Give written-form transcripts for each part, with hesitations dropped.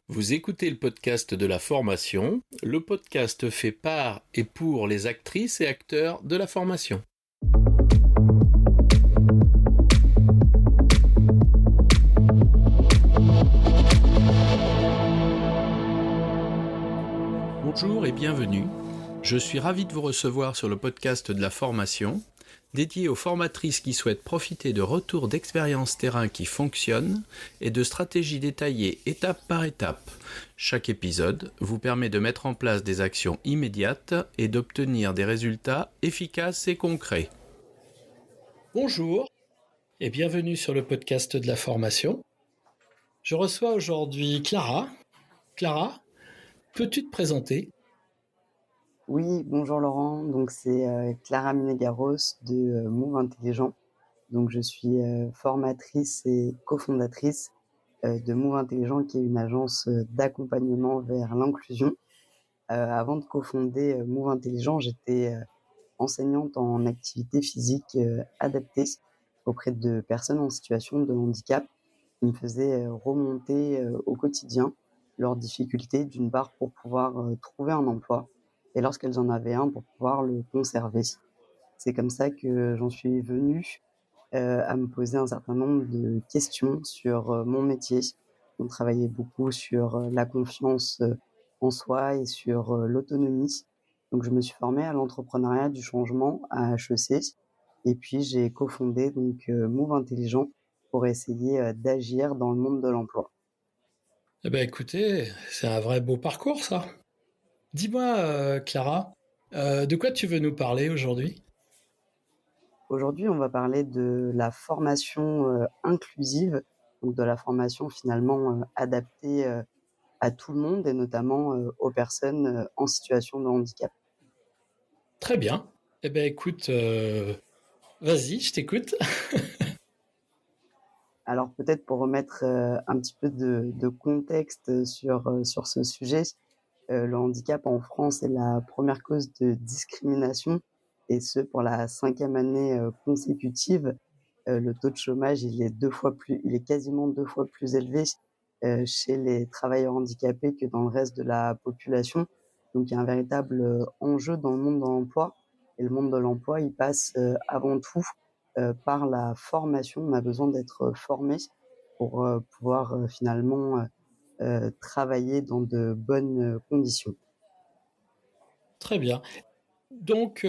Vous écoutez le podcast de la formation. Le podcast fait par et pour les actrices et acteurs de la formation. Bonjour et bienvenue. Je suis ravi de vous recevoir sur le podcast de la formation, dédié aux formatrices qui souhaitent profiter de retours d'expériences terrain qui fonctionnent et de stratégies détaillées étape par étape. Chaque épisode vous permet de mettre en place des actions immédiates et d'obtenir des résultats efficaces et concrets. Bonjour et bienvenue sur le podcast de la formation. Je reçois aujourd'hui Clara. Clara, peux-tu te présenter ? Oui, bonjour Laurent, donc c'est Clara Minegaros de Move Intelligent. Donc je suis formatrice et cofondatrice de Move Intelligent, qui est une agence d'accompagnement vers l'inclusion. Avant de cofonder Move Intelligent, j'étais enseignante en activité physique adaptée auprès de personnes en situation de handicap, qui me faisaient remonter au quotidien leurs difficultés, d'une part pour pouvoir trouver un emploi, et lorsqu'elles en avaient un, pour pouvoir le conserver. C'est comme ça que j'en suis venue à me poser un certain nombre de questions sur mon métier. On travaillait beaucoup sur la confiance en soi et sur l'autonomie. Donc je me suis formée à l'entrepreneuriat du changement à HEC, et puis j'ai cofondé donc Move Intelligent pour essayer d'agir dans le monde de l'emploi. Eh bien écoutez, c'est un vrai beau parcours ça. Dis-moi Clara, de quoi tu veux nous parler aujourd'hui ? Aujourd'hui, on va parler de la formation inclusive, donc de la formation finalement adaptée à tout le monde, et notamment aux personnes en situation de handicap. Très bien. Eh bien écoute, vas-y, je t'écoute. Alors peut-être pour remettre un petit peu de contexte sur ce sujet, le handicap en France est la première cause de discrimination, et ce pour la 5e année consécutive. Le taux de chômage, il est quasiment 2 fois plus élevé chez les travailleurs handicapés que dans le reste de la population. Donc il y a un véritable enjeu dans le monde de l'emploi, et le monde de l'emploi, il passe avant tout par la formation. On a besoin d'être formé pour pouvoir finalement travailler dans de bonnes conditions. Très bien. Donc,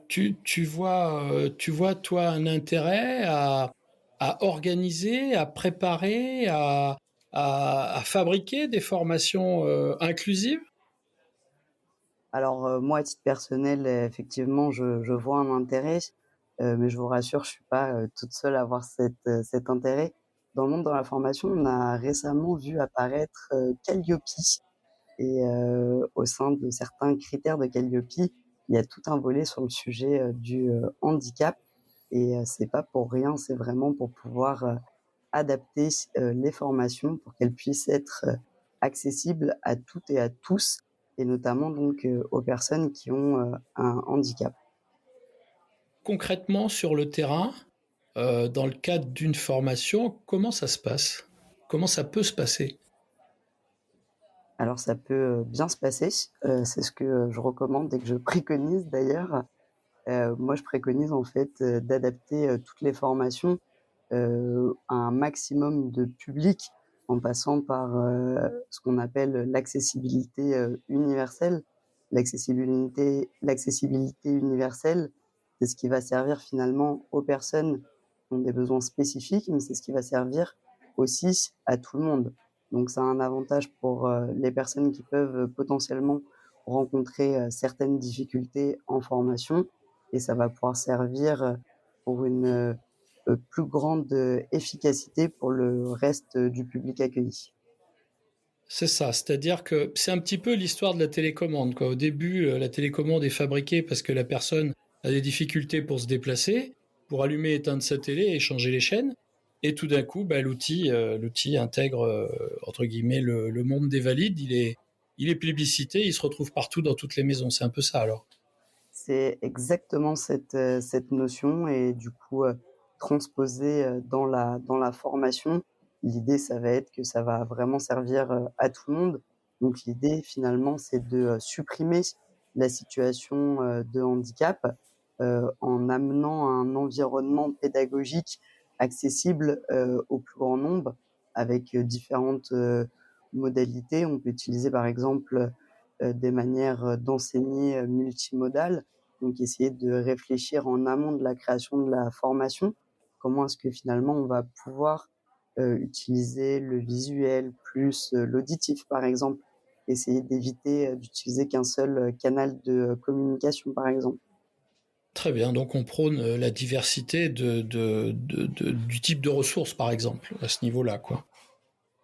tu vois, toi, un intérêt à organiser, à préparer, à fabriquer des formations inclusives ? Alors moi, à titre personnel, effectivement, je vois un intérêt, mais je vous rassure, je suis pas toute seule à avoir cet intérêt. Dans le monde de la formation, on a récemment vu apparaître Calliope, et au sein de certains critères de Calliope, il y a tout un volet sur le sujet du handicap, et c'est pas pour rien, c'est vraiment pour pouvoir adapter les formations pour qu'elles puissent être accessibles à toutes et à tous, et notamment donc aux personnes qui ont un handicap. Concrètement, sur le terrain, dans le cadre d'une formation, comment ça se passe ? Comment ça peut se passer ? Alors ça peut bien se passer, c'est ce que je recommande et que je préconise d'ailleurs. Moi, je préconise en fait d'adapter toutes les formations à un maximum de public, en passant par ce qu'on appelle l'accessibilité universelle. L'accessibilité universelle, c'est ce qui va servir finalement aux personnes qui ont des besoins spécifiques, mais c'est ce qui va servir aussi à tout le monde. Donc ça a un avantage pour les personnes qui peuvent potentiellement rencontrer certaines difficultés en formation, et ça va pouvoir servir pour une plus grande efficacité pour le reste du public accueilli. C'est ça, c'est-à-dire que c'est un petit peu l'histoire de la télécommande, quoi. Au début, la télécommande est fabriquée parce que la personne a des difficultés pour se déplacer, pour allumer et éteindre sa télé et changer les chaînes. Et tout d'un coup, l'outil intègre, entre guillemets, le monde des valides. Il est plébiscité, il se retrouve partout dans toutes les maisons. C'est un peu ça, alors. C'est exactement cette notion, et du coup, transposée dans la formation, l'idée, ça va être que ça va vraiment servir, à tout le monde. Donc l'idée, finalement, c'est de, supprimer la situation, de handicap, en amenant un environnement pédagogique accessible, au plus grand nombre avec, différentes, modalités. On peut utiliser, par exemple, des manières, d'enseigner, multimodales. Donc essayer de réfléchir en amont de la création de la formation. Comment est-ce que finalement on va pouvoir, utiliser le visuel plus, l'auditif, par exemple? Essayer d'éviter, d'utiliser qu'un seul, canal de, communication, par exemple. Très bien, donc on prône la diversité du type de ressources, par exemple, à ce niveau-là, quoi.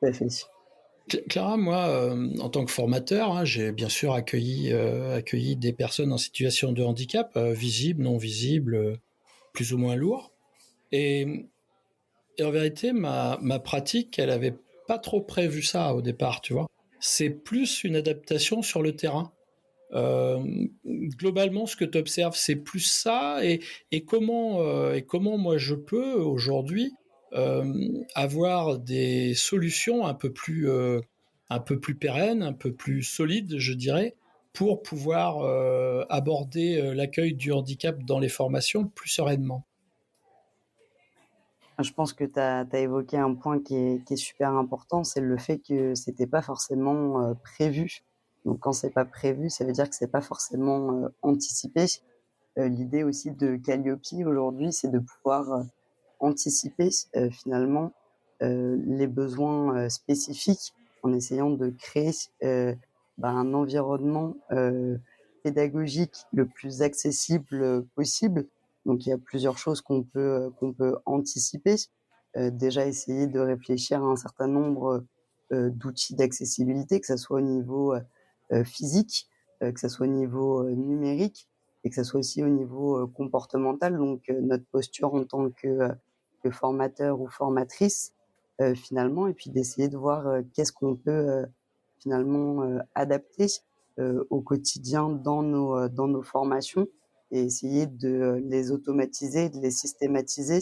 Tout à fait. Clara, moi, en tant que formateur, hein, j'ai bien sûr accueilli des personnes en situation de handicap, visibles, non visibles, plus ou moins lourds. Et, et en vérité, ma pratique, elle avait pas trop prévu ça au départ, tu vois. C'est plus une adaptation sur le terrain. Globalement, ce que tu observes, c'est plus ça. Et comment moi je peux aujourd'hui avoir des solutions un peu plus pérennes, un peu plus solides, je dirais, pour pouvoir aborder l'accueil du handicap dans les formations plus sereinement. Je pense que tu as évoqué un point qui est super important, c'est le fait que c'était pas forcément, prévu. Donc quand c'est pas prévu, ça veut dire que c'est pas forcément, anticipé. L'idée aussi de Calliope aujourd'hui, c'est de pouvoir, anticiper finalement, les besoins, spécifiques en essayant de créer, un environnement, pédagogique le plus accessible, possible. Donc il y a plusieurs choses qu'on peut anticiper. Déjà essayer de réfléchir à un certain nombre, d'outils d'accessibilité, que ça soit au niveau, physique, que ça soit au niveau, numérique et que ça soit aussi au niveau, comportemental. Donc notre posture en tant que formateur ou formatrice, finalement et puis d'essayer de voir, qu'est-ce qu'on peut, finalement, adapter, au quotidien dans nos formations et essayer de, les automatiser, de les systématiser,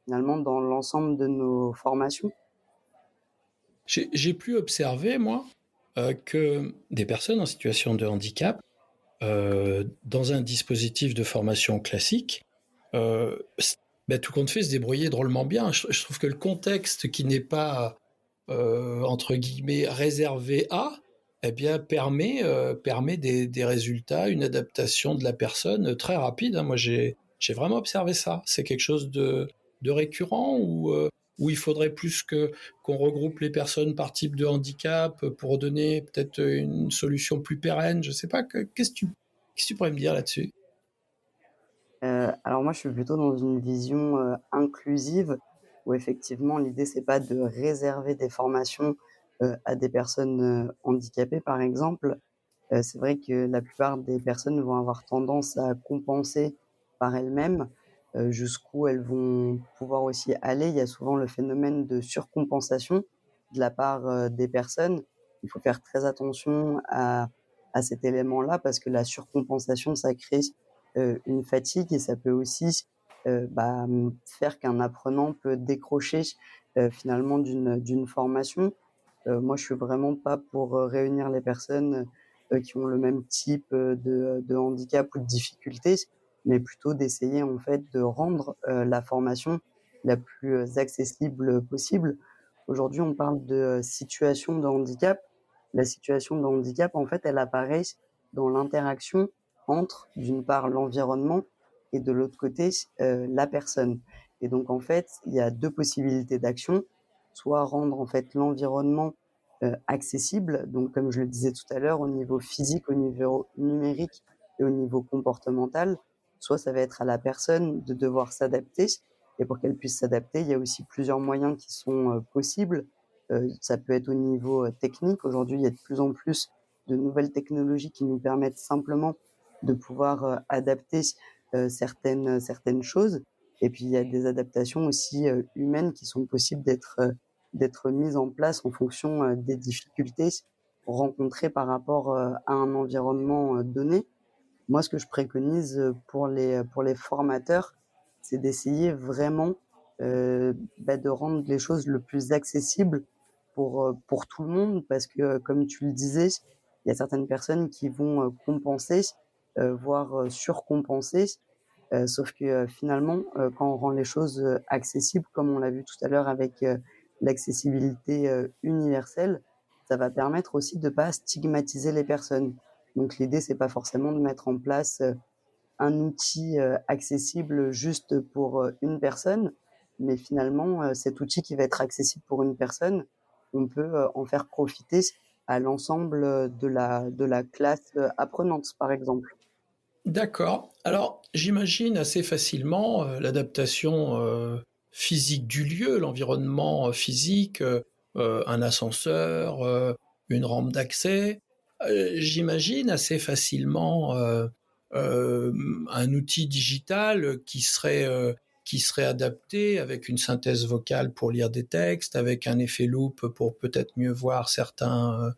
finalement, dans l'ensemble de nos formations. J'ai pu observer, moi, que des personnes en situation de handicap, dans un dispositif de formation classique, euh, tout compte fait, se débrouiller drôlement bien. Je trouve que le contexte qui n'est pas, entre guillemets, réservé à, eh bien, permet des résultats, une adaptation de la personne très rapide, hein. Moi, j'ai vraiment observé ça. C'est quelque chose de récurrent où il faudrait plus qu'on regroupe les personnes par type de handicap pour donner peut-être une solution plus pérenne. Je sais pas, qu'est-ce que tu pourrais me dire là-dessus? Alors moi, je suis plutôt dans une vision, inclusive où effectivement l'idée, c'est pas de réserver des formations, à des personnes, handicapées, par exemple. C'est vrai que la plupart des personnes vont avoir tendance à compenser par elles-mêmes, jusqu'où elles vont pouvoir aussi aller. Il y a souvent le phénomène de surcompensation de la part, des personnes. Il faut faire très attention à cet élément-là parce que la surcompensation, ça crée, une fatigue et ça peut aussi, faire qu'un apprenant peut décrocher, finalement d'une formation. Moi, je suis vraiment pas pour, réunir les personnes, qui ont le même type, de handicap ou de difficulté, mais plutôt d'essayer, en fait, de rendre, la formation la plus, accessible possible. Aujourd'hui, on parle de, situation de handicap. La situation de handicap, en fait, elle apparaît dans l'interaction entre, d'une part, l'environnement et de l'autre côté, la personne et donc en fait, il y a 2 possibilités d'action. Soit rendre, en fait, l'environnement accessible, donc comme je le disais tout à l'heure, au niveau physique, au niveau numérique et au niveau comportemental. Soit ça va être à la personne de devoir s'adapter et pour qu'elle puisse s'adapter, il y a aussi plusieurs moyens qui sont, possibles. Ça peut être au niveau, technique. Aujourd'hui, il y a de plus en plus de nouvelles technologies qui nous permettent simplement de pouvoir, adapter, certaines choses et puis il y a des adaptations aussi, humaines qui sont possibles d'être mises en place en fonction, des difficultés rencontrées par rapport, à un environnement, donné. Moi, ce que je préconise, pour les formateurs, c'est d'essayer vraiment, de rendre les choses le plus accessibles pour tout le monde parce que, comme tu le disais, il y a certaines personnes qui vont, compenser, voire, surcompenser, sauf que, finalement, quand on rend les choses, accessibles, comme on l'a vu tout à l'heure avec, l'accessibilité, universelle, ça va permettre aussi de pas stigmatiser les personnes. Donc l'idée, c'est pas forcément de mettre en place, un outil, accessible juste pour, une personne, mais finalement, cet outil qui va être accessible pour une personne, on peut, en faire profiter à l'ensemble, de la classe, apprenante, par exemple. D'accord. Alors, j'imagine assez facilement l'adaptation physique du lieu, l'environnement physique, un ascenseur, une rampe d'accès. J'imagine assez facilement euh, un outil digital qui serait adapté avec une synthèse vocale pour lire des textes, avec un effet loop pour peut-être mieux voir certains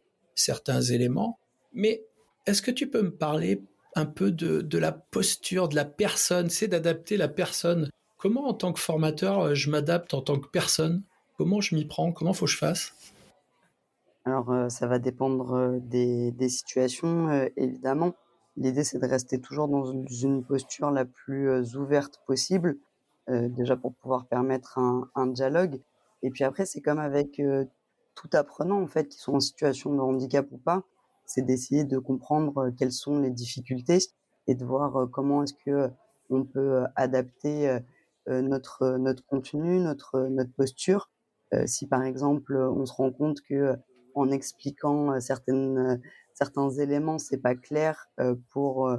éléments. Mais est-ce que tu peux me parler un peu de la posture de la personne, c'est d'adapter la personne. Comment, en tant que formateur, je m'adapte en tant que personne? Comment je m'y prends? Comment faut que je fasse? Alors, ça va dépendre, des situations, évidemment. L'idée, c'est de rester toujours dans une posture la plus, ouverte possible, déjà pour pouvoir permettre un dialogue et puis après, c'est comme avec, tout apprenant, en fait, qui sont en situation de handicap ou pas, c'est d'essayer de comprendre, quelles sont les difficultés et de voir, comment est-ce que, on peut, adapter, notre contenu, notre posture. Si par exemple, on se rend compte que, en expliquant, certains éléments, c'est pas clair, pour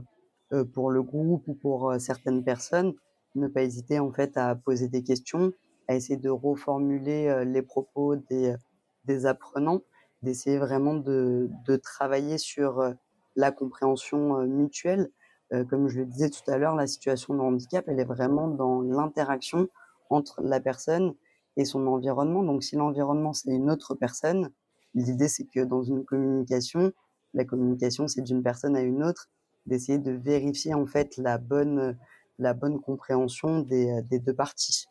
le groupe ou pour, certaines personnes. Ne pas hésiter en fait à poser des questions, à essayer de reformuler, les propos des apprenants, d'essayer vraiment de travailler sur, la compréhension, mutuelle. Comme je le disais tout à l'heure, la situation de handicap, elle est vraiment dans l'interaction entre la personne et son environnement. Donc si l'environnement, c'est une autre personne, l'idée, c'est que dans une communication, la communication, c'est d'une personne à une autre, d'essayer de vérifier en fait la bonne compréhension des 2 parties.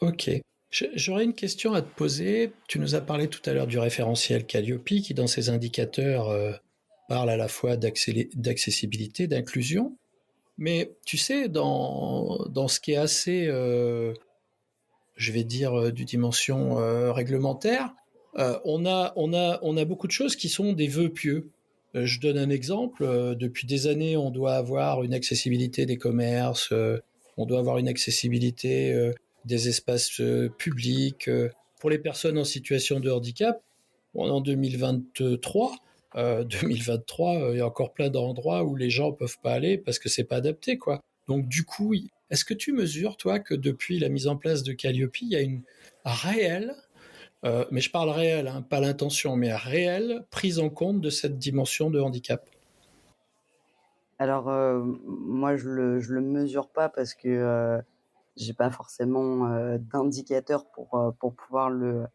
Ok. J'aurais une question à te poser. Tu nous as parlé tout à l'heure du référentiel Calliope qui, dans ses indicateurs, parle à la fois d'accessibilité, d'inclusion. Mais tu sais, dans ce qui est assez, je vais dire, du dimension réglementaire, on a beaucoup de choses qui sont des vœux pieux. Je donne un exemple. Depuis des années, on doit avoir une accessibilité des commerces, on doit avoir une accessibilité des espaces publics pour les personnes en situation de handicap. Bon, en 2023, 2023, il y a encore plein d'endroits où les gens peuvent pas aller parce que c'est pas adapté, quoi. Donc du coup, est-ce que tu mesures, toi, que depuis la mise en place de Calliope, il y a une réelle, mais je parle réelle, hein, pas l'intention, mais réelle prise en compte de cette dimension de handicap? Alors, moi je le mesure pas parce que, j'ai pas forcément, d'indicateurs pour pouvoir le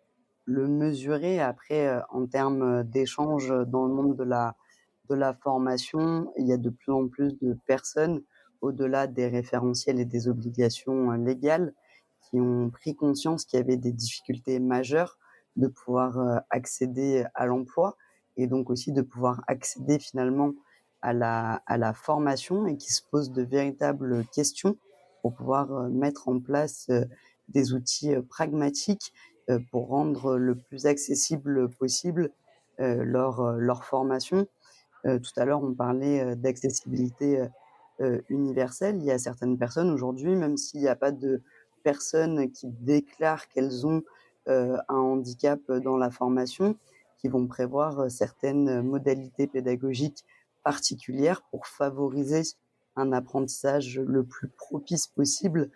mesurer. Après, en termes, d'échanges, dans le monde de la formation, il y a de plus en plus de personnes, au-delà des référentiels et des obligations, légales, qui ont pris conscience qu'il y avait des difficultés majeures de pouvoir, accéder à l'emploi et donc aussi de pouvoir accéder finalement à la formation et qui se posent de véritables questions pour pouvoir, mettre en place, des outils, pragmatiques, pour rendre le plus accessible possible, leur formation. Tout à l'heure, on parlait, d'accessibilité, universelle. Il y a certaines personnes aujourd'hui, même s'il y a pas de personnes qui déclarent qu'elles ont, un handicap, dans la formation, qui vont prévoir, certaines, modalités pédagogiques particulières pour favoriser un apprentissage le plus propice possible,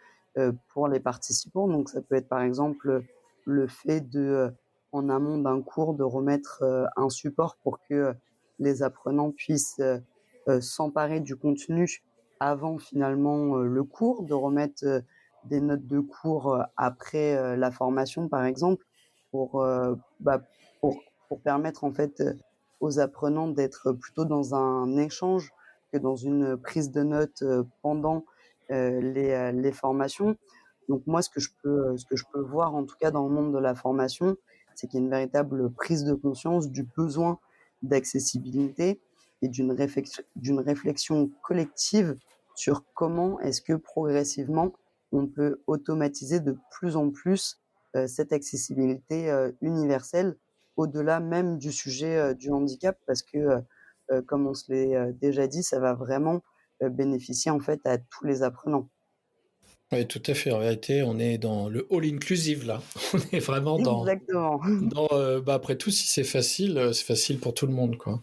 pour les participants. Donc ça peut être, par exemple, le fait de, en amont d'un cours, de remettre, un support pour que, les apprenants puissent, s'emparer du contenu avant finalement, le cours, de remettre, des notes de cours, après, la formation par exemple pour, pour permettre en fait, aux apprenants d'être plutôt dans un échange que dans une prise de notes, pendant, les formations. Donc moi, ce que je peux voir, en tout cas dans le monde de la formation, c'est qu'il y a une véritable prise de conscience du besoin d'accessibilité et d'une réflexion collective sur comment est-ce que progressivement on peut automatiser de plus en plus cette accessibilité universelle au-delà même du sujet du handicap parce que comme on se l'est déjà dit, ça va vraiment bénéficier en fait à tous les apprenants. Oui, tout à fait. En vérité, on est dans le all inclusive là. On est vraiment Exactement. après tout, si c'est facile pour tout le monde, quoi.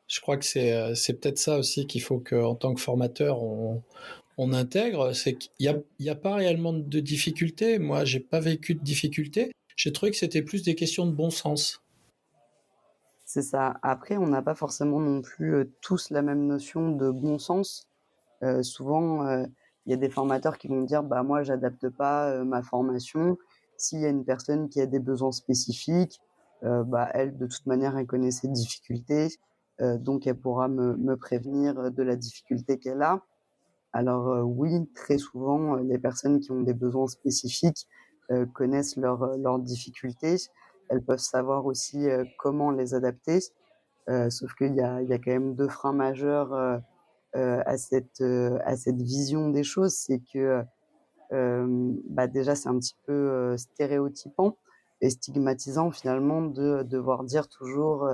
Je crois que c'est peut-être ça aussi qu'il faut qu'en tant que formateur, on intègre, c'est qu'il y a pas réellement de difficultés. Moi, j'ai pas vécu de difficultés. J'ai trouvé que c'était plus des questions de bon sens. C'est ça. Après, on n'a pas forcément non plus, tous la même notion de bon sens. Souvent, il y a des formateurs qui vont dire: «Bah, moi, j'adapte pas, ma formation. S'il y a une personne qui a des besoins spécifiques, bah, elle, de toute manière, elle connaît ses difficultés, donc elle pourra me prévenir, de la difficulté qu'elle a». Alors, oui, très souvent, les personnes qui ont des besoins spécifiques, connaissent leurs difficultés. Elles peuvent savoir aussi, comment les adapter. Sauf qu'il y a quand même 2 freins majeurs, à cette vision des choses. C'est que, bah, déjà, c'est un petit peu, stéréotypant et stigmatisant finalement de devoir dire toujours,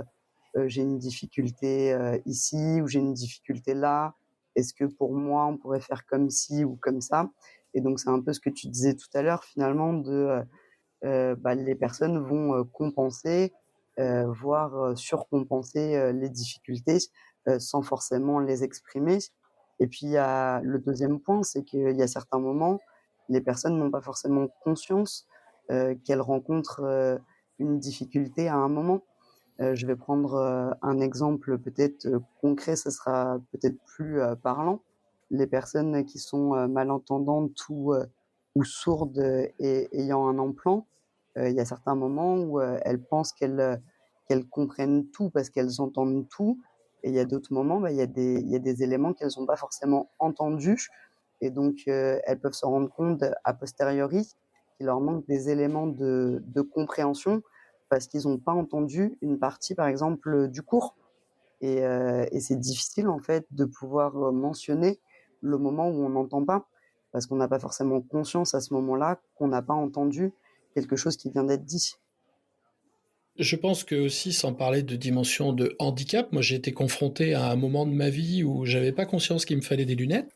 «J'ai une difficulté, ici» ou «J'ai une difficulté là. Est-ce que pour moi, on pourrait faire comme ci ou comme ça?» Et donc c'est un peu ce que tu disais tout à l'heure finalement de, bah, les personnes vont, compenser, voire, surcompenser, les difficultés, sans forcément les exprimer. Et puis il y a le deuxième point, c'est qu'il y a certains moments, les personnes n'ont pas forcément conscience, qu'elles rencontrent, une difficulté à un moment. Je vais prendre, un exemple peut-être, concret, ce sera peut-être plus, parlant. Les personnes qui sont, malentendantes ou sourdes, et ayant un implant, il y a certains moments où, elles pensent qu'elles comprennent tout parce qu'elles entendent tout et il y a d'autres moments, bah, il y a des éléments qu'elles ont pas forcément entendus et donc elles peuvent se rendre compte a posteriori qu'il leur manque des éléments de compréhension parce qu'ils ont pas entendu une partie, par exemple, du cours et c'est difficile, en fait, de pouvoir, mentionner le moment où on n'entend pas. Parce qu'on n'a pas forcément conscience à ce moment-là qu'on n'a pas entendu quelque chose qui vient d'être dit. Je pense que aussi, sans parler de dimension de handicap, moi j'ai été confronté à un moment de ma vie où j'avais pas conscience qu'il me fallait des lunettes.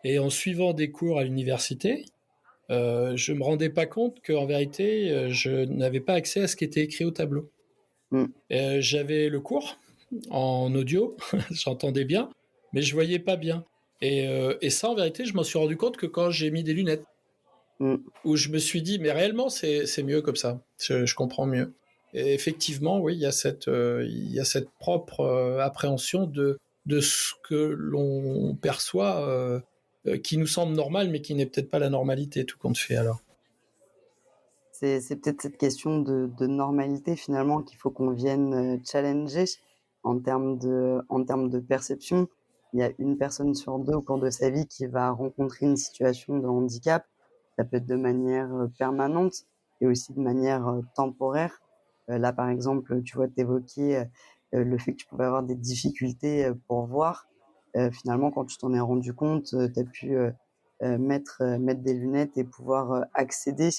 Et en suivant des cours à l'université, je me rendais pas compte qu'en vérité, je n'avais pas accès à ce qui était écrit au tableau. Mmh, J'avais le cours en audio, j'entendais bien, mais je voyais pas bien. Et ça, en vérité, je m'en suis rendu compte que quand j'ai mis des lunettes, mmh. où je me suis dit, mais réellement, c'est mieux comme ça. Je comprends mieux. Et effectivement, oui, il y a cette propre appréhension de ce que l'on perçoit, qui nous semble normal, mais qui n'est peut-être pas la normalité, tout compte fait alors. C'est peut-être cette question de normalité, finalement, qu'il faut qu'on vienne, challenger en termes de perception. Il y a une personne sur 2 au cours de sa vie qui va rencontrer une situation de handicap. Ça peut être de manière, permanente et aussi de manière, temporaire. Là, par exemple, tu vois, tu évoquais, le fait que tu pouvais avoir des difficultés, pour voir. Finalement, quand tu t'en es rendu compte, tu as pu, mettre des lunettes et pouvoir, accéder,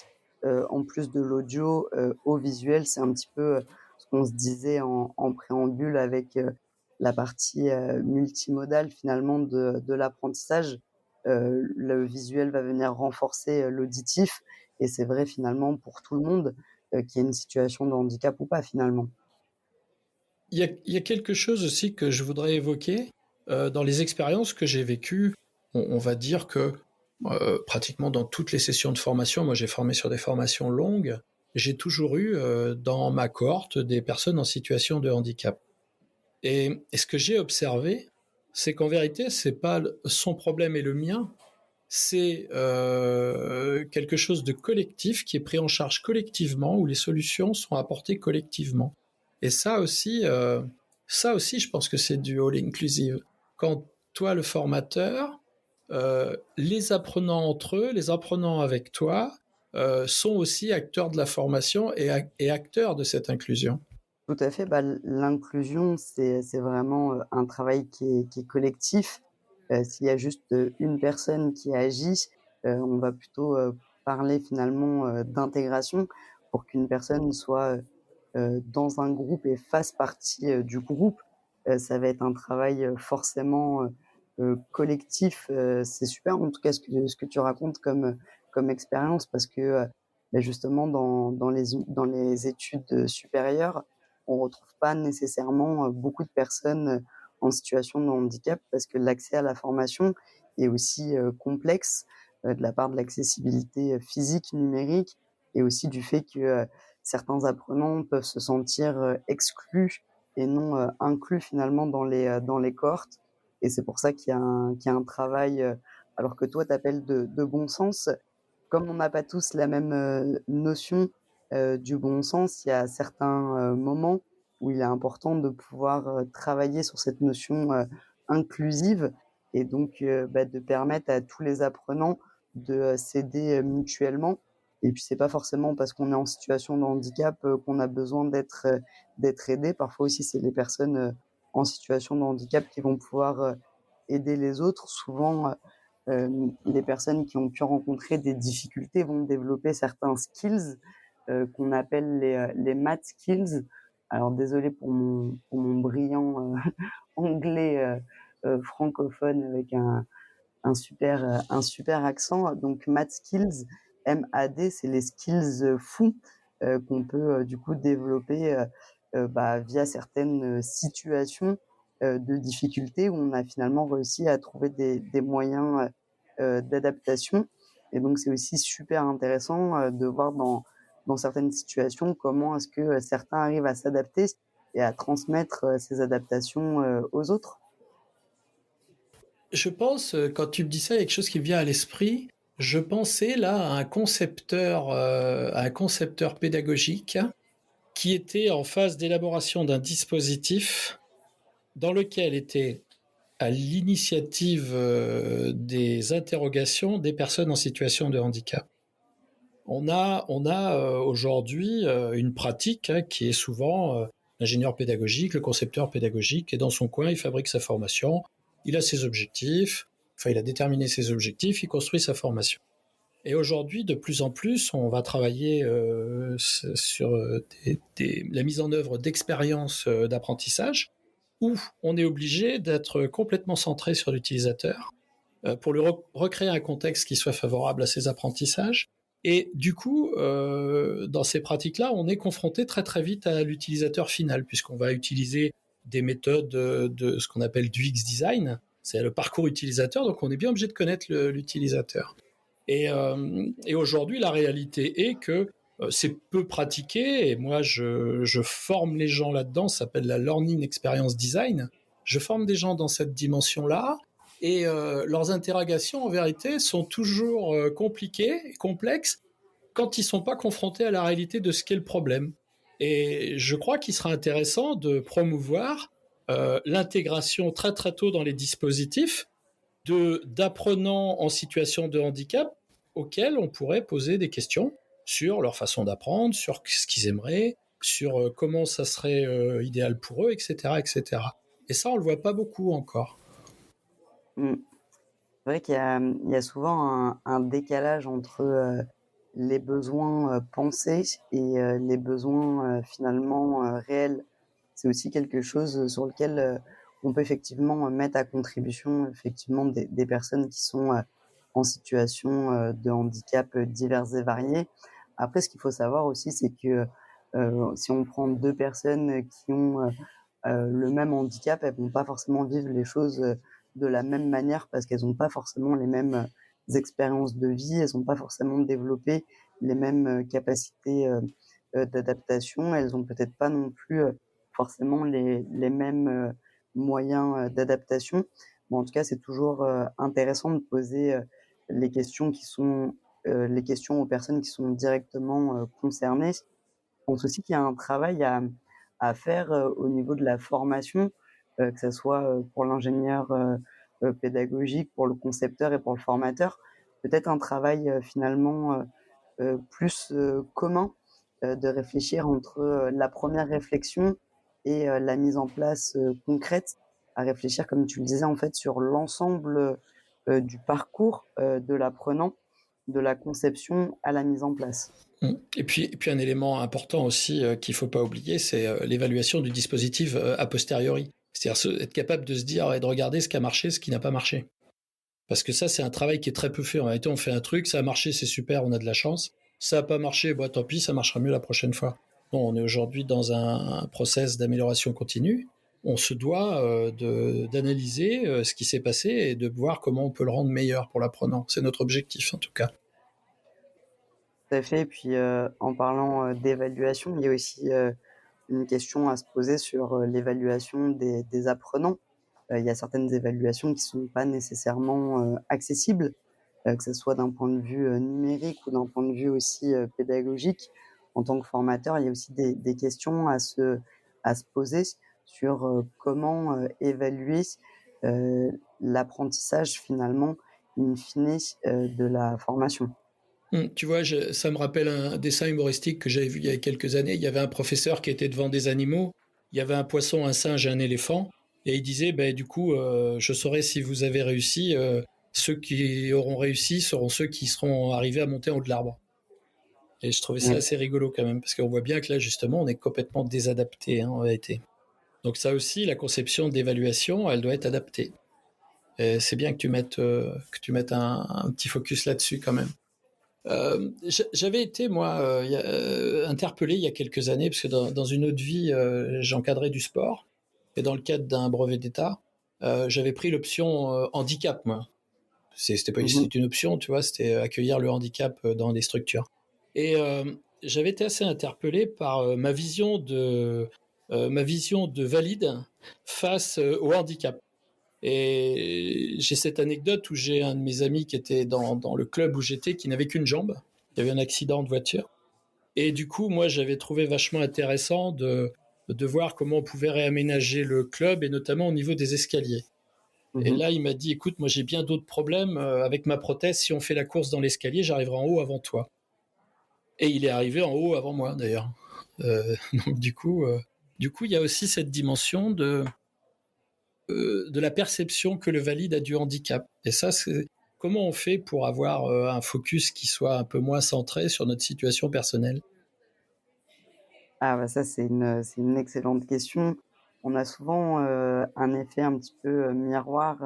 en plus de l'audio, au visuel. C'est un petit peu, ce qu'on se disait en préambule avec, la partie, multimodale finalement de l'apprentissage. Le visuel va venir renforcer, l'auditif et c'est vrai finalement pour tout le monde, qu'il y ait une situation de handicap ou pas finalement. Il y a quelque chose aussi que je voudrais évoquer dans les expériences que j'ai vécues. On va dire que pratiquement dans toutes les sessions de formation, moi j'ai formé sur des formations longues, j'ai toujours eu dans ma cohorte des personnes en situation de handicap. Et ce que j'ai observé, c'est qu'en vérité, c'est pas son problème et le mien, c'est quelque chose de collectif qui est pris en charge collectivement, où les solutions sont apportées collectivement. Et ça aussi, je pense que c'est du all inclusive. Quand toi, le formateur, les apprenants entre eux, les apprenants avec toi, sont aussi acteurs de la formation et acteurs de cette inclusion. Tout à fait, bah, l'inclusion, c'est vraiment, un travail qui est collectif. S'il y a juste, une personne qui agit, on va plutôt, parler finalement, d'intégration pour qu'une personne soit, dans un groupe et fasse partie, du groupe. Ça va être un travail, forcément, collectif. C'est super en tout cas ce que tu racontes comme expérience parce que, bah, justement dans les études, supérieures, on retrouve pas nécessairement, beaucoup de personnes, en situation de handicap parce que l'accès à la formation est aussi, complexe, de la part de l'accessibilité, physique, numérique et aussi du fait que, certains apprenants peuvent se sentir, exclus et non, inclus finalement dans les cohortes et c'est pour ça qu'il y a un travail, alors que toi tu appelles de bon sens. Comme on n'a pas tous la même, notion, du bon sens, il y a certains, moments où il est important de pouvoir, travailler sur cette notion, inclusive et donc bah, de permettre à tous les apprenants de, s'aider, mutuellement et puis c'est pas forcément parce qu'on est en situation de handicap, qu'on a besoin d'être aidé. Parfois aussi, c'est les personnes, en situation de handicap qui vont pouvoir, aider les autres. Souvent, les personnes qui ont pu rencontrer des difficultés vont développer certains skills, qu'on appelle les math skills. Alors désolé pour mon brillant, anglais, francophone avec un super accent. Donc math skills, MAD, c'est les skills, fous, qu'on peut, du coup développer, bah, via certaines, situations, de difficultés où on a finalement réussi à trouver des moyens, d'adaptation et donc c'est aussi super intéressant, de voir dans certaines situations comment est-ce que, certains arrivent à s'adapter et à transmettre, ces adaptations, aux autres. Je pense, quand tu me dis ça, il y a quelque chose qui me vient à l'esprit. Je pensais là à un concepteur pédagogique qui était en phase d'élaboration d'un dispositif dans lequel était à l'initiative des interrogations des personnes en situation de handicap. On a aujourd'hui une pratique qui est souvent l'ingénieur pédagogique, le concepteur pédagogique, est dans son coin, il fabrique sa formation, il a ses objectifs, enfin il a déterminé ses objectifs, il construit sa formation. Et aujourd'hui, de plus en plus, on va travailler sur la mise en œuvre d'expériences d'apprentissage où on est obligé d'être complètement centré sur l'utilisateur pour lui recréer un contexte qui soit favorable à ses apprentissages. Et du coup, dans ces pratiques-là, on est confronté très très vite à l'utilisateur final, puisqu'on va utiliser des méthodes de ce qu'on appelle du UX design, c'est le parcours utilisateur, donc on est bien obligé de connaître l'utilisateur. Et aujourd'hui, la réalité est que c'est peu pratiqué, et moi je forme les gens là-dedans, ça s'appelle la Learning Experience Design. Je forme des gens dans cette dimension-là, et leurs interrogations, en vérité, sont toujours compliquées et complexes quand ils ne sont pas confrontés à la réalité de ce qu'est le problème. Et je crois qu'il sera intéressant de promouvoir l'intégration très très tôt dans les dispositifs d'apprenants en situation de handicap auxquels on pourrait poser des questions sur leur façon d'apprendre, sur ce qu'ils aimeraient, sur comment ça serait idéal pour eux, etc., etc. Et ça, on le voit pas beaucoup encore. Mmh. C'est vrai qu'il y a souvent un décalage entre, les besoins, pensés et les besoins, finalement, réels. C'est aussi quelque chose, sur lequel, on peut effectivement, mettre à contribution effectivement des personnes qui sont, en situation, de handicap, divers et variés. Après ce qu'il faut savoir aussi, c'est que, si on prend 2 personnes, qui ont, le même handicap, elles vont pas forcément vivre les choses, de la même manière parce qu'elles ont pas forcément les mêmes, expériences de vie, elles ont pas forcément développé les mêmes, capacités, d'adaptation. Elles ont peut-être pas non plus, forcément les mêmes, moyens, d'adaptation. Mais en tout cas, c'est toujours, intéressant de poser, les questions aux personnes qui sont directement, concernées. Je pense aussi qu'il y a un travail à faire, au niveau de la formation, que ça soit, pour l'ingénieur, pédagogique pour le concepteur et pour le formateur. Peut-être un travail, finalement, plus, commun, de réfléchir entre, la première réflexion et la mise en place, concrète, à réfléchir comme tu le disais en fait sur l'ensemble, du parcours, de l'apprenant, de la conception à la mise en place. Et puis un élément important aussi qu'il ne faut pas oublier, c'est l'évaluation du dispositif a posteriori. C'est-à-dire être capable de se dire et de regarder ce qui a marché, ce qui n'a pas marché. Parce que ça, c'est un travail qui est très peu fait. En réalité, on fait un truc, ça a marché, c'est super, on a de la chance. Ça n'a pas marché, bah, tant pis, ça marchera mieux la prochaine fois. Bon, on est aujourd'hui dans un process d'amélioration continue. On se doit d'analyser ce qui s'est passé et de voir comment on peut le rendre meilleur pour l'apprenant. C'est notre objectif, en tout cas. Tout à fait et puis, en parlant, d'évaluation, il y a aussi, une question à se poser sur, l'évaluation des apprenants. Il y a certaines évaluations qui sont pas nécessairement, accessibles, que ce soit d'un point de vue, numérique ou d'un point de vue aussi, pédagogique. En tant que formateur, il y a aussi des questions à se poser sur, comment, évaluer, l'apprentissage finalement in fine, de la formation. Tu vois, ça me rappelle un dessin humoristique que j'avais vu il y a quelques années. Il y avait un professeur qui était devant des animaux. Il y avait un poisson, un singe et un éléphant. Et il disait, ben, du coup, je saurai si vous avez réussi. Ceux qui auront réussi seront ceux qui seront arrivés à monter en haut de l'arbre. Et je trouvais ça Oui. assez rigolo quand même, parce qu'on voit bien que là, justement, on est complètement désadapté en réalité. Donc ça aussi, la conception d'évaluation, elle doit être adaptée. Et c'est bien que tu mettes un petit focus là-dessus quand même. J'avais été, moi, interpellé il y a quelques années, parce que dans une autre vie, j'encadrais du sport. Et dans le cadre d'un brevet d'État, j'avais pris l'option handicap, moi. C'était pas Mmh. c'était une option, tu vois, c'était accueillir le handicap dans des structures. Et j'avais été assez interpellé par ma vision de valide face au handicap. Et j'ai cette anecdote où j'ai un de mes amis qui était dans le club où j'étais, qui n'avait qu'une jambe. Il y avait un accident de voiture. Et du coup, moi, j'avais trouvé vachement intéressant de voir comment on pouvait réaménager le club, et notamment au niveau des escaliers. Et Mmh. là, il m'a dit, écoute, moi, j'ai bien d'autres problèmes. Avec ma prothèse, si on fait la course dans l'escalier, j'arriverai en haut avant toi. Et il est arrivé en haut avant moi, d'ailleurs. Donc, du coup, il y a aussi cette dimension de la perception que le valide a du handicap. Et ça, c'est comment on fait pour avoir un focus qui soit un peu moins centré sur notre situation personnelle. Ah bah ça, c'est une excellente question. On a souvent, un effet un petit peu, miroir,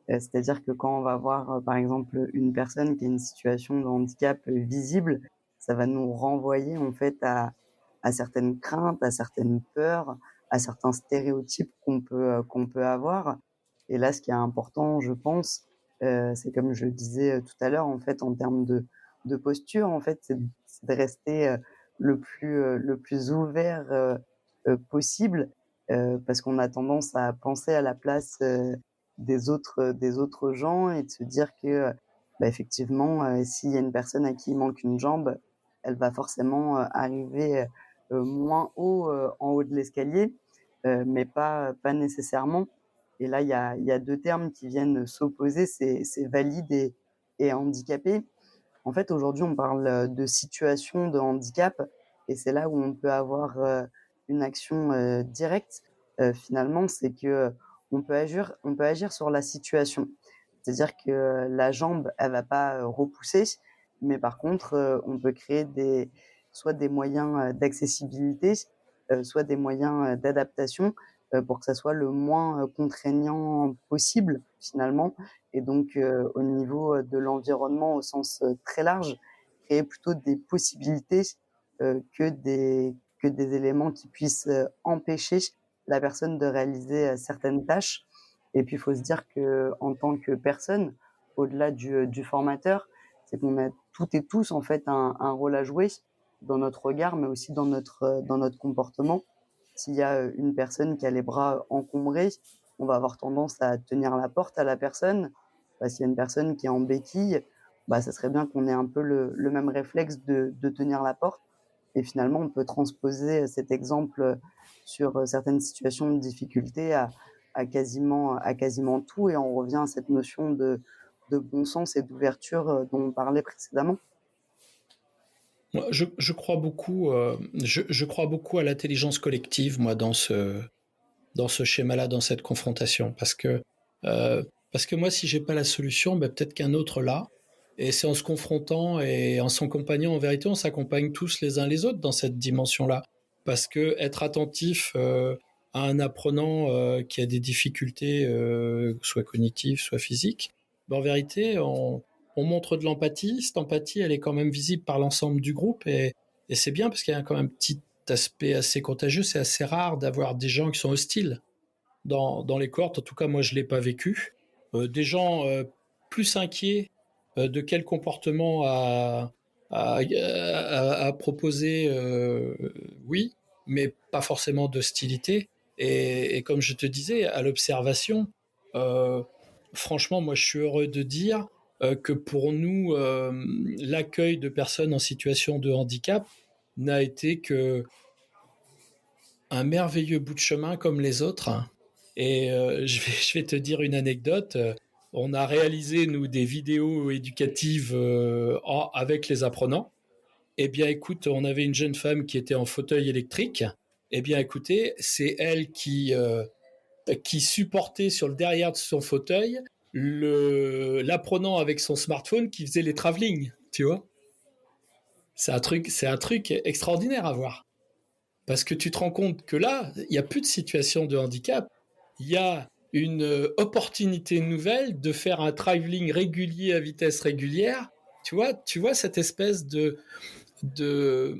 c'est-à-dire que quand on va voir, par exemple, une personne qui a une situation de handicap, visible, ça va nous renvoyer en fait à certaines craintes, à certaines peurs, à certains stéréotypes qu'on peut avoir et là, ce qui est important, je pense, c'est comme je le disais, tout à l'heure, en fait, en termes de posture, en fait, c'est de rester, le plus ouvert, possible, parce qu'on a tendance à penser à la place, des autres gens et de se dire que, bah, effectivement, s'il y a une personne à qui il manque une jambe, elle va forcément, arriver, moins haut, en haut de l'escalier, mais pas nécessairement et là, il y a 2 termes qui viennent s'opposer, c'est valide et handicapé. En fait, aujourd'hui, on parle, de situation de handicap et c'est là où on peut avoir, une action, directe, finalement. C'est que, on peut agir sur la situation. C'est-à-dire que la jambe, elle va pas, repousser, mais par contre, on peut créer soit des moyens, d'accessibilité, soit des moyens, d'adaptation, pour que ça soit le moins, contraignant possible, finalement et donc au niveau, de l'environnement au sens, très large, créer plutôt des possibilités, que des éléments qui puissent, empêcher la personne de réaliser, certaines tâches et puis il faut se dire qu'en tant que personne, au-delà du formateur, c'est qu'on a toutes et tous en fait un rôle à jouer dans notre regard, mais aussi dans notre comportement. S'il y a, une personne qui a les bras encombrés, on va avoir tendance à tenir la porte à la personne. Bah, s'il y a une personne qui est en béquille, bah, ça serait bien qu'on ait un peu le même réflexe de tenir la porte et finalement on peut transposer, cet exemple, sur, certaines situations de difficulté à quasiment tout et on revient à cette notion de bon sens et d'ouverture, dont on parlait précédemment. Moi, je crois beaucoup, je crois beaucoup à l'intelligence collective, moi, dans ce schéma-là, dans cette confrontation, parce que moi, si j'ai pas la solution, ben, peut-être qu'un autre l'a. Et c'est en se confrontant et en s'accompagnant, en vérité, on s'accompagne tous les uns les autres dans cette dimension-là. Parce que être attentif à un apprenant qui a des difficultés, soit cognitives, soit physiques, ben, en vérité, on montre de l'empathie. Cette empathie, elle est quand même visible par l'ensemble du groupe et c'est bien parce qu'il y a quand même un petit aspect assez contagieux. C'est assez rare d'avoir des gens qui sont hostiles dans les cohortes. En tout cas, moi, je ne l'ai pas vécu. Des gens plus inquiets de quel comportement à proposer, oui, mais pas forcément d'hostilité. Et comme je te disais, à l'observation, euh, franchement, moi, je suis heureux de dire que pour nous, l'accueil de personnes en situation de handicap n'a été que un merveilleux bout de chemin comme les autres. Et je vais te dire une anecdote. On a réalisé, nous, des vidéos éducatives avec les apprenants. Eh bien, écoute, on avait une jeune femme qui était en fauteuil électrique. Eh bien, écoutez, c'est elle qui supportait sur le derrière de son fauteuil l'apprenant avec son smartphone qui faisait les travelling, tu vois. C'est un truc extraordinaire à voir. Parce que tu te rends compte que là, il n'y a plus de situation de handicap. Il y a une opportunité nouvelle de faire un travelling régulier à vitesse régulière. Tu vois cette espèce de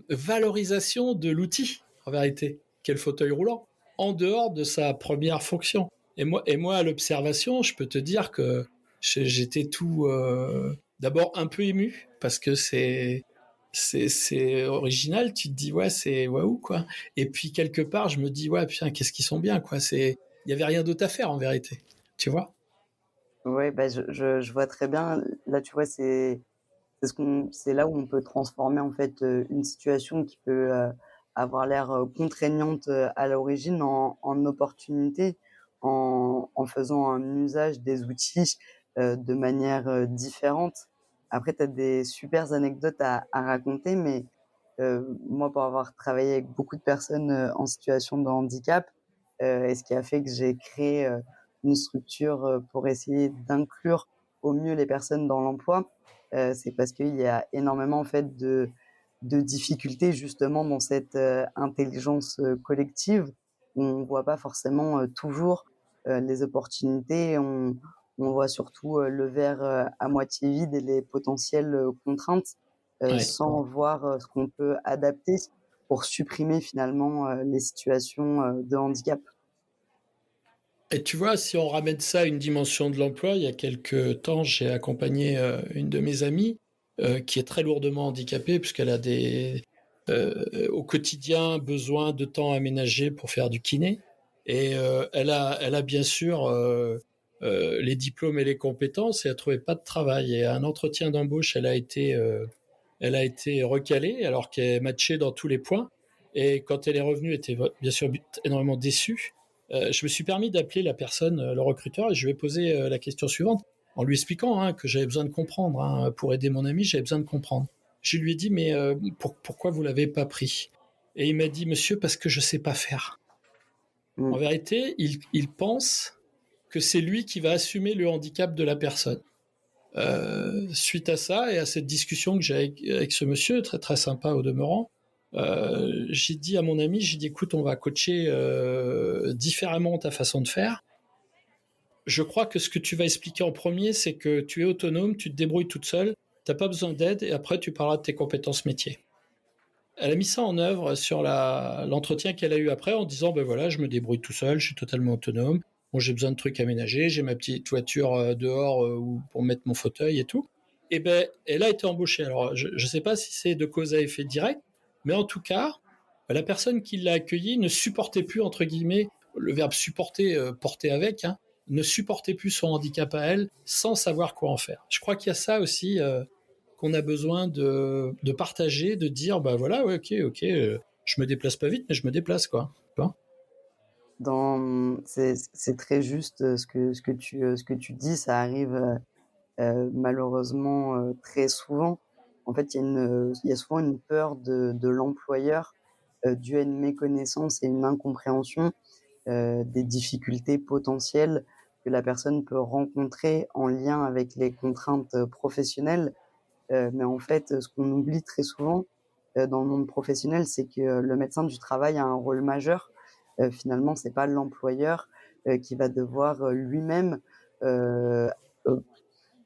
valorisation de l'outil, en vérité, qu'est le fauteuil roulant, en dehors de sa première fonction. Et moi à l'observation, je peux te dire que j'étais tout d'abord un peu ému parce que c'est original. Tu te dis ouais, c'est waouh quoi. Et puis quelque part, je me dis ouais, putain, qu'est-ce qu'ils sont bien quoi. Il y avait rien d'autre à faire en vérité, tu vois. Ouais, bah, je vois très bien. Là, tu vois, c'est là où on peut transformer, en fait, une situation qui peut, avoir l'air, contraignante, à l'origine en opportunité, en faisant un usage des outils, de manière, différente. Après, tu as des supers anecdotes à raconter, mais, moi, pour avoir travaillé avec beaucoup de personnes, en situation de handicap, et ce qui a fait que j'ai créé, une structure, pour essayer d'inclure au mieux les personnes dans l'emploi, c'est parce qu'il y a énormément en fait de difficultés justement dans cette, intelligence, collective. On voit pas forcément, toujours, les opportunités. On voit surtout, le verre, à moitié vide et les potentielles, contraintes, Ouais. sans voir, ce qu'on peut adapter pour supprimer finalement, les situations, de handicap. Et tu vois, si on ramène ça à une dimension de l'emploi, il y a quelques temps, j'ai accompagné une de mes amies qui est très lourdement handicapée puisqu'elle a au quotidien besoin de temps aménagé pour faire du kiné. Et elle a bien sûr les diplômes et les compétences et elle trouvait pas de travail. Et à un entretien d'embauche, elle a été recalée alors qu'elle matchait dans tous les points. Et quand elle est revenue, elle était bien sûr énormément déçue. Je me suis permis d'appeler la personne, le recruteur, et je lui ai posé la question suivante, en lui expliquant que j'avais besoin de comprendre. Pour aider mon ami, j'avais besoin de comprendre. Je lui ai dit, mais pourquoi vous l'avez pas pris? Et il m'a dit, monsieur, parce que je sais pas faire. En Mmh. vérité, il pense que c'est lui qui va assumer le handicap de la personne. Suite à ça et à cette discussion que j'ai avec ce monsieur, très très sympa au demeurant, j'ai dit à mon ami, j'ai dit écoute, on va coacher différemment ta façon de faire. Je crois que ce que tu vas expliquer en premier, c'est que tu es autonome, tu te débrouilles toute seule, t'as pas besoin d'aide et après tu parleras de tes compétences métiers. Elle a mis ça en œuvre sur l'entretien qu'elle a eu après en disant ben voilà, je me débrouille tout seul, je suis totalement autonome. Bon, j'ai besoin de trucs aménagés, j'ai ma petite voiture dehors pour mettre mon fauteuil et tout. Et ben, elle a été embauchée. Alors, je ne sais pas si c'est de cause à effet direct, mais en tout cas, la personne qui l'a accueillie ne supportait plus, entre guillemets, le verbe supporter, porter avec, ne supportait plus son handicap à elle sans savoir quoi en faire. Je crois qu'il y a ça aussi qu'on a besoin de partager, de dire bah voilà, ouais, ok, je me déplace pas vite, mais je me déplace quoi. Tu vois. C'est très juste ce que tu dis, ça arrive malheureusement très souvent. En fait, il y a souvent une peur de l'employeur due à une méconnaissance et une incompréhension des difficultés potentielles que la personne peut rencontrer en lien avec les contraintes professionnelles. Mais en fait, ce qu'on oublie très souvent dans le monde professionnel, c'est que le médecin du travail a un rôle majeur. Finalement, c'est pas l'employeur qui va devoir lui-même heu, heu,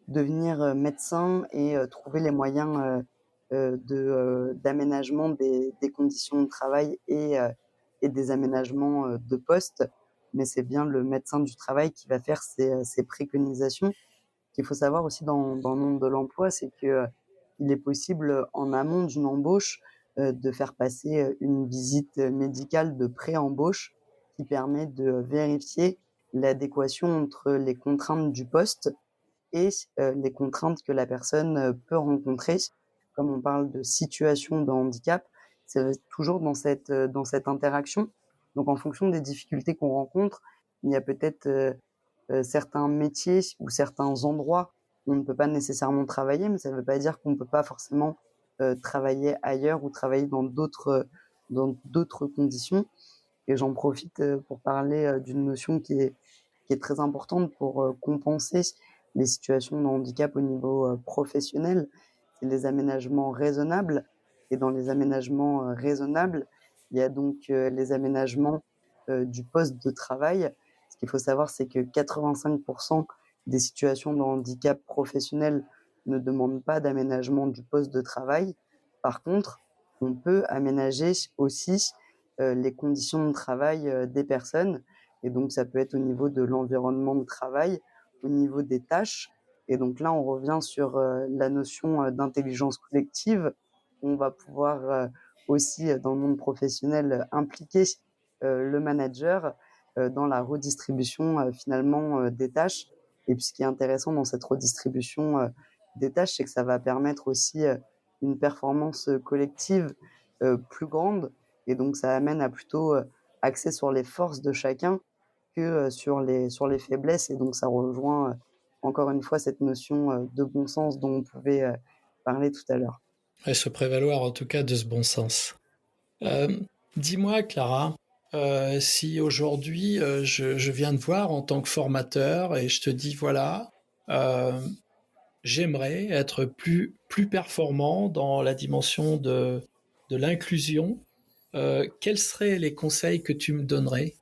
devenir médecin et trouver les moyens d'aménagement des conditions de travail et des aménagements de poste. Mais c'est bien le médecin du travail qui va faire ces préconisations. Ce qu'il faut savoir aussi dans le monde de l'emploi, c'est que, il est possible, en amont d'une embauche, de faire passer, une visite, médicale de pré-embauche qui permet de vérifier l'adéquation entre les contraintes du poste et les contraintes que la personne, peut rencontrer. Comme on parle de situation de handicap, c'est toujours dans cette interaction. Donc en fonction des difficultés qu'on rencontre, il y a peut-être, certains métiers ou certains endroits où on ne peut pas nécessairement travailler, mais ça ne veut pas dire qu'on ne peut pas forcément, travailler ailleurs ou travailler dans d'autres conditions. Et j'en profite, pour parler, d'une notion qui est très importante pour, compenser les situations de handicap au niveau, professionnel. C'est les aménagements raisonnables et dans les aménagements, raisonnables, il y a donc, les aménagements, du poste de travail. Ce qu'il faut savoir, c'est que 85 des situations de handicap professionnel ne demandent pas d'aménagement du poste de travail. Par contre, on peut aménager aussi, les conditions de travail, des personnes et donc ça peut être au niveau de l'environnement de travail, au niveau des tâches et donc là, on revient sur, la notion, d'intelligence collective. On va pouvoir, aussi, dans le monde professionnel, impliquer, le manager, dans la redistribution, finalement, des tâches et puis ce qui est intéressant dans cette redistribution, des tâches, c'est que ça va permettre aussi, une performance, collective, plus grande et donc ça amène à plutôt, axer sur les forces de chacun que, sur les faiblesses et donc ça rejoint, encore une fois cette notion, de bon sens dont on pouvait, parler tout à l'heure. Ouais, se prévaloir en tout cas de ce bon sens. Euh, Dis-moi, Clara, si aujourd'hui je viens te voir en tant que formateur et je te dis voilà, euh, j'aimerais être plus performant dans la dimension de l'inclusion, quels seraient les conseils que tu me donnerais?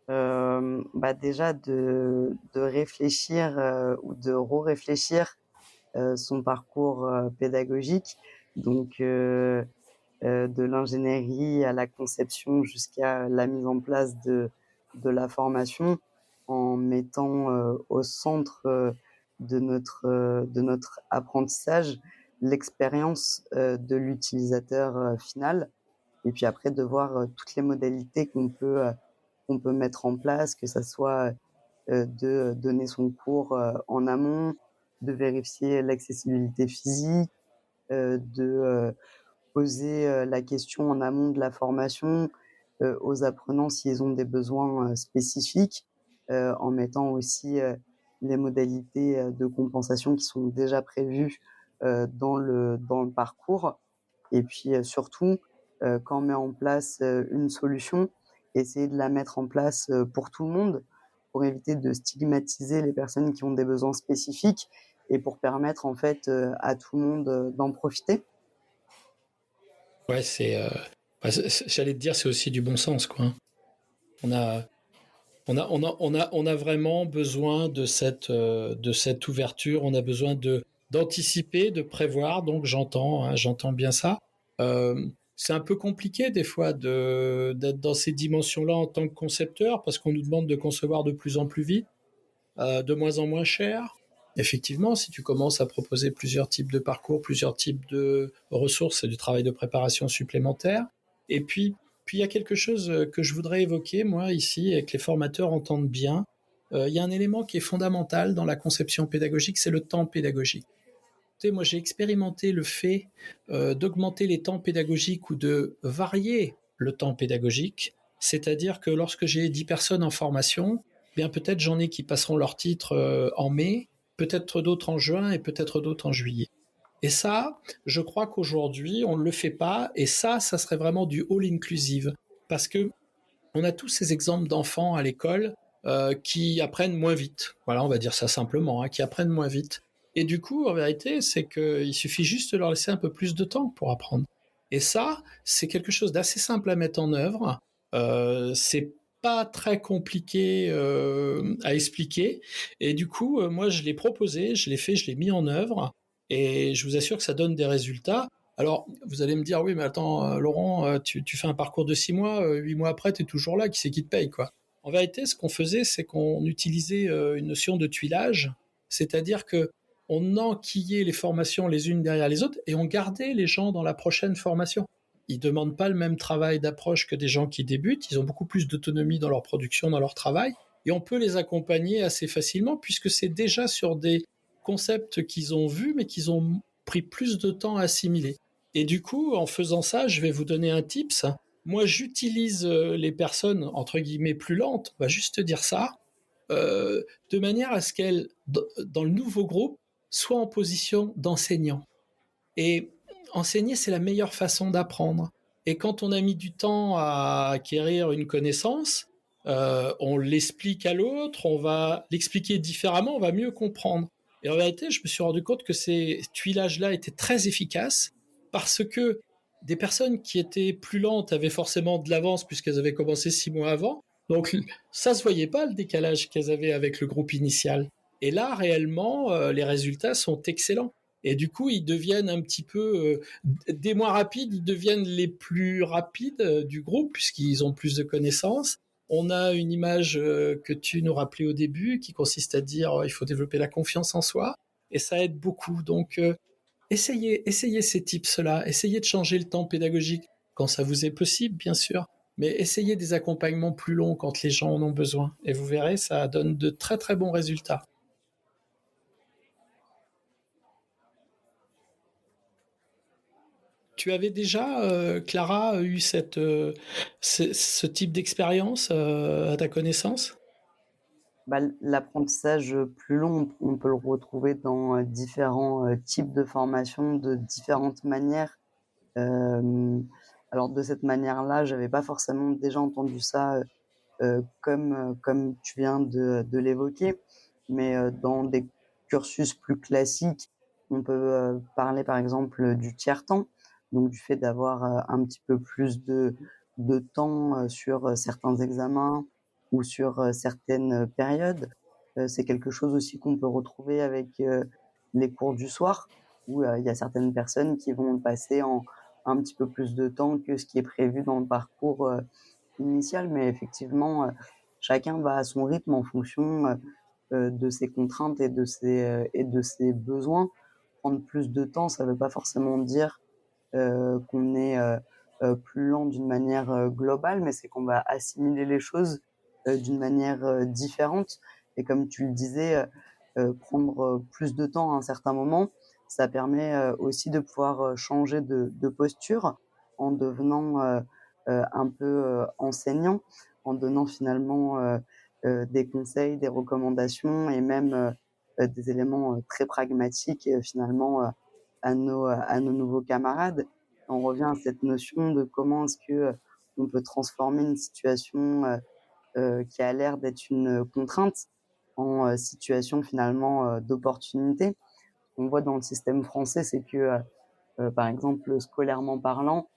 Bah, déjà de réfléchir, ou de re-réfléchir, son parcours, pédagogique donc de l'ingénierie à la conception jusqu'à la mise en place de la formation en mettant, au centre, de notre apprentissage l'expérience, de l'utilisateur, final et puis après de voir, toutes les modalités qu'on peut mettre en place, que ça soit, de donner son cours, en amont, de vérifier l'accessibilité physique, de poser, la question en amont de la formation, aux apprenants s'ils ont des besoins, spécifiques, en mettant aussi, les modalités, de compensation qui sont déjà prévues, dans le parcours et puis, surtout, quand on met en place, une solution, essayer de la mettre en place, pour tout le monde, pour éviter de stigmatiser les personnes qui ont des besoins spécifiques et pour permettre en fait, à tout le monde, d'en profiter. Ouais, j'allais te dire, c'est aussi du bon sens, quoi, hein. On a, on a vraiment besoin de cette ouverture. On a besoin d'anticiper, de prévoir. Donc j'entends, hein, j'entends bien ça. C'est un peu compliqué des fois d'être dans ces dimensions-là en tant que concepteur parce qu'on nous demande de concevoir de plus en plus vite, de moins en moins cher. Effectivement, si tu commences à proposer plusieurs types de parcours, plusieurs types de ressources, c'est du travail de préparation supplémentaire. Et puis il y a quelque chose que je voudrais évoquer, moi, ici, et que les formateurs entendent bien. Il y a un élément qui est fondamental dans la conception pédagogique, c'est le temps pédagogique. Tu sais, moi, j'ai expérimenté le fait d'augmenter les temps pédagogiques ou de varier le temps pédagogique. C'est-à-dire que lorsque j'ai 10 personnes en formation, bien peut-être j'en ai qui passeront leur titre en mai, peut-être d'autres en juin et peut-être d'autres en juillet. Et ça, je crois qu'aujourd'hui, on ne le fait pas. Et ça serait vraiment du all-inclusive. Parce que on a tous ces exemples d'enfants à l'école qui apprennent moins vite. Voilà, on va dire ça simplement, qui apprennent moins vite. Et du coup, en vérité, c'est qu'il suffit juste de leur laisser un peu plus de temps pour apprendre. Et ça, c'est quelque chose d'assez simple à mettre en œuvre. C'est pas très compliqué à expliquer. Et du coup, moi, je l'ai proposé, je l'ai fait, je l'ai mis en œuvre. Et je vous assure que ça donne des résultats. Alors, vous allez me dire, oui, mais attends, Laurent, tu fais un parcours de 6 mois, 8 mois après, tu es toujours là, qui c'est qui te paye, quoi. En vérité, ce qu'on faisait, c'est qu'on utilisait une notion de tuilage, c'est-à-dire que on enquillait les formations les unes derrière les autres et on gardait les gens dans la prochaine formation. Ils ne demandent pas le même travail d'approche que des gens qui débutent, ils ont beaucoup plus d'autonomie dans leur production, dans leur travail, et on peut les accompagner assez facilement puisque c'est déjà sur des concepts qu'ils ont vus, mais qu'ils ont pris plus de temps à assimiler. Et du coup, en faisant ça, je vais vous donner un tips. Moi, j'utilise les personnes, entre guillemets, plus lentes, on va juste dire ça, de manière à ce qu'elles, dans le nouveau groupe, soient en position d'enseignant. Et enseigner, c'est la meilleure façon d'apprendre. Et quand on a mis du temps à acquérir une connaissance, on l'explique à l'autre, on va l'expliquer différemment, on va mieux comprendre. Et en réalité, je me suis rendu compte que ces tuilages-là étaient très efficaces parce que des personnes qui étaient plus lentes avaient forcément de l'avance puisqu'elles avaient commencé 6 mois avant. Donc, ça se voyait pas le décalage qu'elles avaient avec le groupe initial. Et là, réellement, les résultats sont excellents. Et du coup, ils deviennent un petit peu des moins rapides, ils deviennent les plus rapides du groupe puisqu'ils ont plus de connaissances. On a une image que tu nous rappelais au début qui consiste à dire il faut développer la confiance en soi et ça aide beaucoup. Donc, essayez ces tips-là, essayez de changer le temps pédagogique quand ça vous est possible, bien sûr, mais essayez des accompagnements plus longs quand les gens en ont besoin et vous verrez, ça donne de très très bons résultats. Tu avais déjà, Clara, eu ce type d'expérience à ta connaissance? Bah, l'apprentissage plus long, on peut le retrouver dans différents types de formations, de différentes manières. Alors de cette manière-là, j'avais pas forcément déjà entendu ça comme tu viens de l'évoquer, mais dans des cursus plus classiques, on peut parler par exemple du tiers-temps, donc du fait d'avoir un petit peu plus de temps sur certains examens ou sur certaines périodes. C'est quelque chose aussi qu'on peut retrouver avec les cours du soir, où il y a certaines personnes qui vont passer en un petit peu plus de temps que ce qui est prévu dans le parcours initial, mais effectivement, chacun va à son rythme en fonction de ses contraintes et de ses besoins. Prendre plus de temps, ça ne veut pas forcément dire qu'on est plus lent d'une manière globale, mais c'est qu'on va assimiler les choses d'une manière différente. Et comme tu le disais, prendre plus de temps à un certain moment, ça permet aussi de pouvoir changer de posture en devenant un peu enseignant, en donnant finalement des conseils, des recommandations et même des éléments très pragmatiques finalement à nos nouveaux camarades. On revient à cette notion de comment est-ce que on peut transformer une situation qui a l'air d'être une contrainte en situation finalement d'opportunité. Ce qu'on voit dans le système français, c'est que par exemple, scolairement parlant,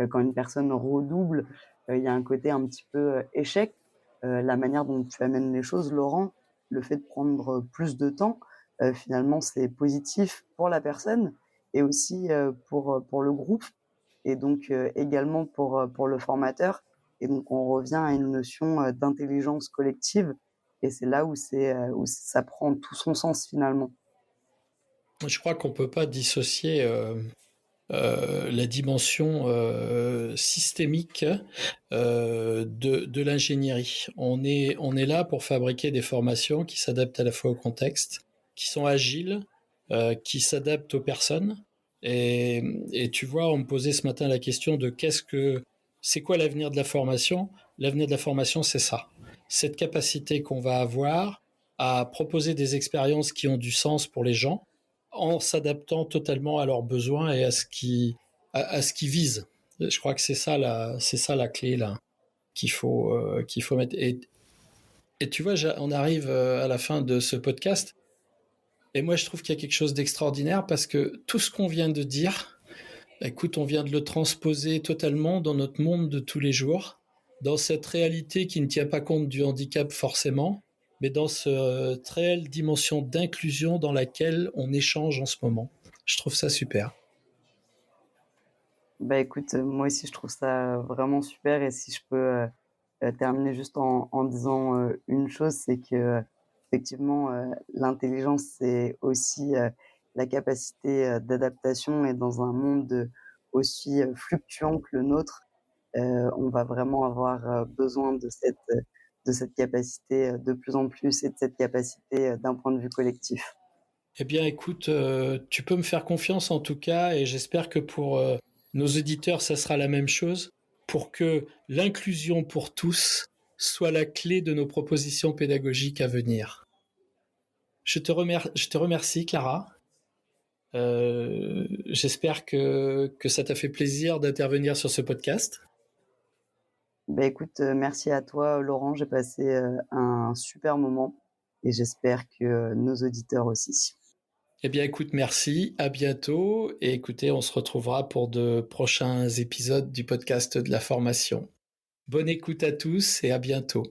quand une personne redouble, il y a un côté un petit peu échec. La manière dont tu amènes les choses, Laurent, le fait de prendre plus de temps, finalement, c'est positif pour la personne et aussi pour le groupe et donc également pour le formateur. Et donc, on revient à une notion d'intelligence collective et c'est là où ça prend tout son sens finalement. Je crois qu'on ne peut pas dissocier la dimension systémique de l'ingénierie. On est là pour fabriquer des formations qui s'adaptent à la fois au contexte, qui sont agiles, qui s'adaptent aux personnes. Et tu vois, on me posait ce matin la question de qu'est-ce que C'est quoi l'avenir de la formation ? L'avenir de la formation, c'est ça. Cette capacité qu'on va avoir à proposer des expériences qui ont du sens pour les gens en s'adaptant totalement à leurs besoins et à ce qu'ils visent. Je crois que c'est ça la clé là qu'il faut mettre. Et tu vois, on arrive à la fin de ce podcast. Et moi, je trouve qu'il y a quelque chose d'extraordinaire parce que tout ce qu'on vient de dire, écoute, on vient de le transposer totalement dans notre monde de tous les jours, dans cette réalité qui ne tient pas compte du handicap forcément, mais dans cette réelle dimension d'inclusion dans laquelle on échange en ce moment. Je trouve ça super. Bah écoute, moi aussi je trouve ça vraiment super et si je peux terminer juste en disant une chose, c'est que effectivement l'intelligence c'est aussi la capacité d'adaptation et dans un monde aussi fluctuant que le nôtre, on va vraiment avoir besoin de cette capacité de plus en plus et de cette capacité d'un point de vue collectif. Eh bien, écoute, tu peux me faire confiance en tout cas, et j'espère que pour nos auditeurs, ça sera la même chose, pour que l'inclusion pour tous soit la clé de nos propositions pédagogiques à venir. Je te remercie, Clara. J'espère que ça t'a fait plaisir d'intervenir sur ce podcast. Bah écoute, merci à toi Laurent, j'ai passé un super moment et j'espère que nos auditeurs aussi. Eh bien, écoute, merci, à bientôt, et écoutez, on se retrouvera pour de prochains épisodes du podcast de la formation. Bonne écoute à tous et à bientôt.